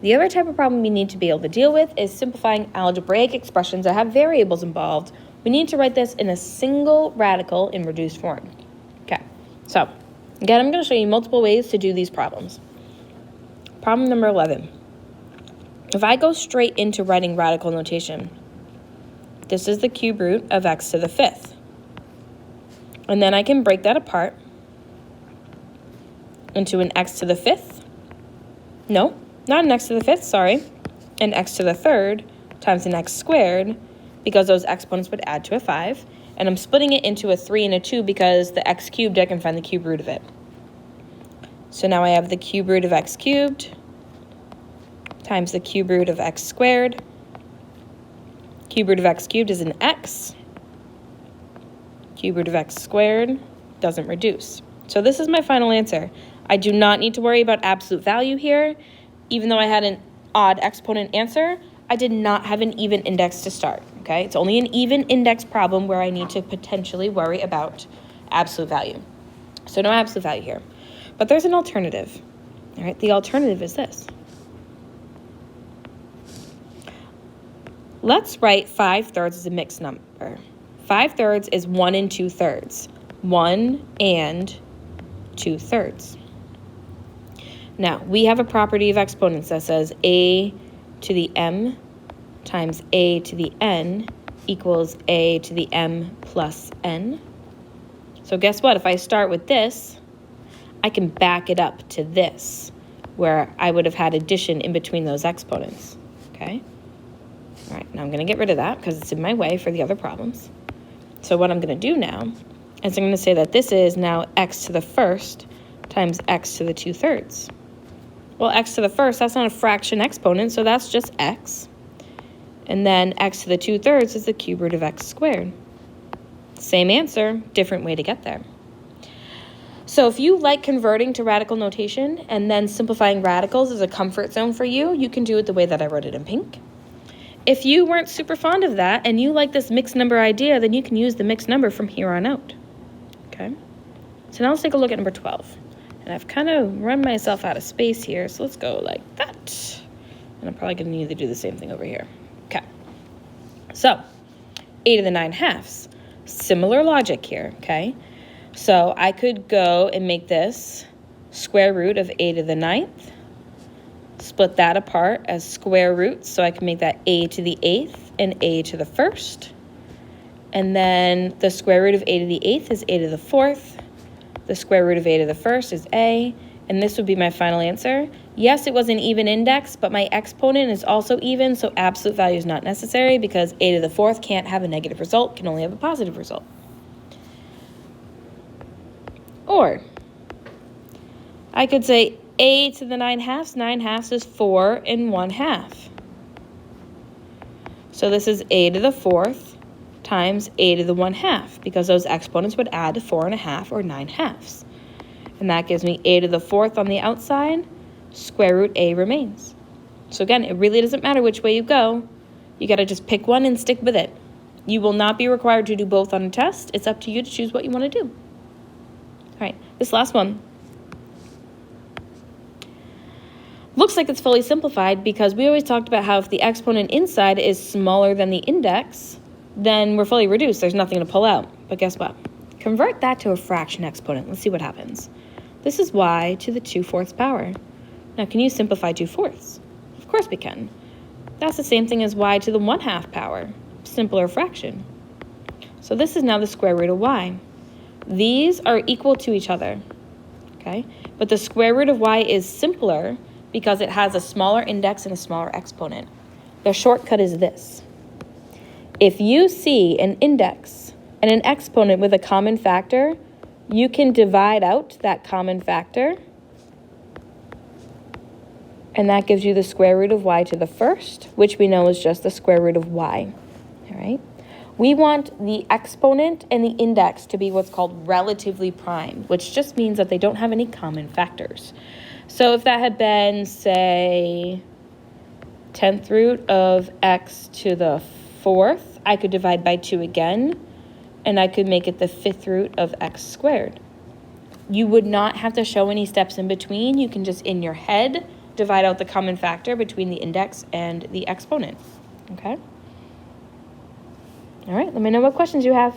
The other type of problem we need to be able to deal with is simplifying algebraic expressions that have variables involved. We need to write this in a single radical in reduced form. Okay, so again, I'm going to show you multiple ways to do these problems. Problem number 11. If I go straight into writing radical notation, this is the cube root of x to the 5th. And then I can break that apart into an x to the 5th. No, not an x to the 5th, sorry. An x to the 3rd times an x squared, because those exponents would add to a 5. And I'm splitting it into a 3 and a 2 because the x cubed, I can find the cube root of it. So now I have the cube root of x cubed times the cube root of x squared. Cube root of x cubed is an x. Cube root of x squared doesn't reduce. So this is my final answer. I do not need to worry about absolute value here. Even though I had an odd exponent answer, I did not have an even index to start, okay? It's only an even index problem where I need to potentially worry about absolute value. So no absolute value here. But there's an alternative, all right? The alternative is this. Let's write 5/3 as a mixed number. 5/3 is 1 and 2/3. 1 and 2/3. Now, we have a property of exponents that says a to the m times a to the n equals a to the m plus n. So guess what? If I start with this, I can back it up to this, where I would have had addition in between those exponents, okay? All right, now I'm going to get rid of that because it's in my way for the other problems. So what I'm going to do now is I'm going to say that this is now x to the 1st times x to the 2/3. Well, x to the 1st, that's not a fraction exponent, so that's just x. And then x to the 2/3 is the cube root of x squared. Same answer, different way to get there. So if you like converting to radical notation and then simplifying radicals is a comfort zone for you, you can do it the way that I wrote it in pink. If you weren't super fond of that and you like this mixed number idea, then you can use the mixed number from here on out. Okay? So now let's take a look at number 12. And I've kind of run myself out of space here, so let's go like that. And I'm probably going to need to do the same thing over here. Okay. So, a to the 9/2. Similar logic here, okay? So I could go and make this square root of a to the 9th. Split that apart as square roots, so I can make that a to the 8th and a to the 1st. And then the square root of a to the 8th is a to the 4th. The square root of a to the 1st is a, and this would be my final answer. Yes, it was an even index, but my exponent is also even, so absolute value is not necessary because a to the 4th can't have a negative result, can only have a positive result. Or I could say a to the 9/2. 9/2 is 4 and 1/2. So this is a to the 4th times a to the 1/2 because those exponents would add to 4 1/2 or 9/2. And that gives me a to the 4th on the outside, square root a remains. So again, it really doesn't matter which way you go. You got to just pick one and stick with it. You will not be required to do both on a test. It's up to you to choose what you want to do. All right, this last one looks like it's fully simplified because we always talked about how if the exponent inside is smaller than the index, then we're fully reduced. There's nothing to pull out. But guess what? Convert that to a fraction exponent. Let's see what happens. This is y to the 2/4 power. Now, can you simplify 2/4? Of course we can. That's the same thing as y to the 1/2 power. Simpler fraction. So this is now the square root of y. These are equal to each other, okay? But the square root of y is simpler because it has a smaller index and a smaller exponent. The shortcut is this. If you see an index and an exponent with a common factor, you can divide out that common factor, and that gives you the square root of y to the 1st, which we know is just the square root of y, all right? We want the exponent and the index to be what's called relatively prime, which just means that they don't have any common factors. So if that had been, say, 10th root of x to the 4th, I could divide by 2 again, and I could make it the 5th root of x squared. You would not have to show any steps in between. You can just, in your head, divide out the common factor between the index and the exponent, okay? All right, let me know what questions you have.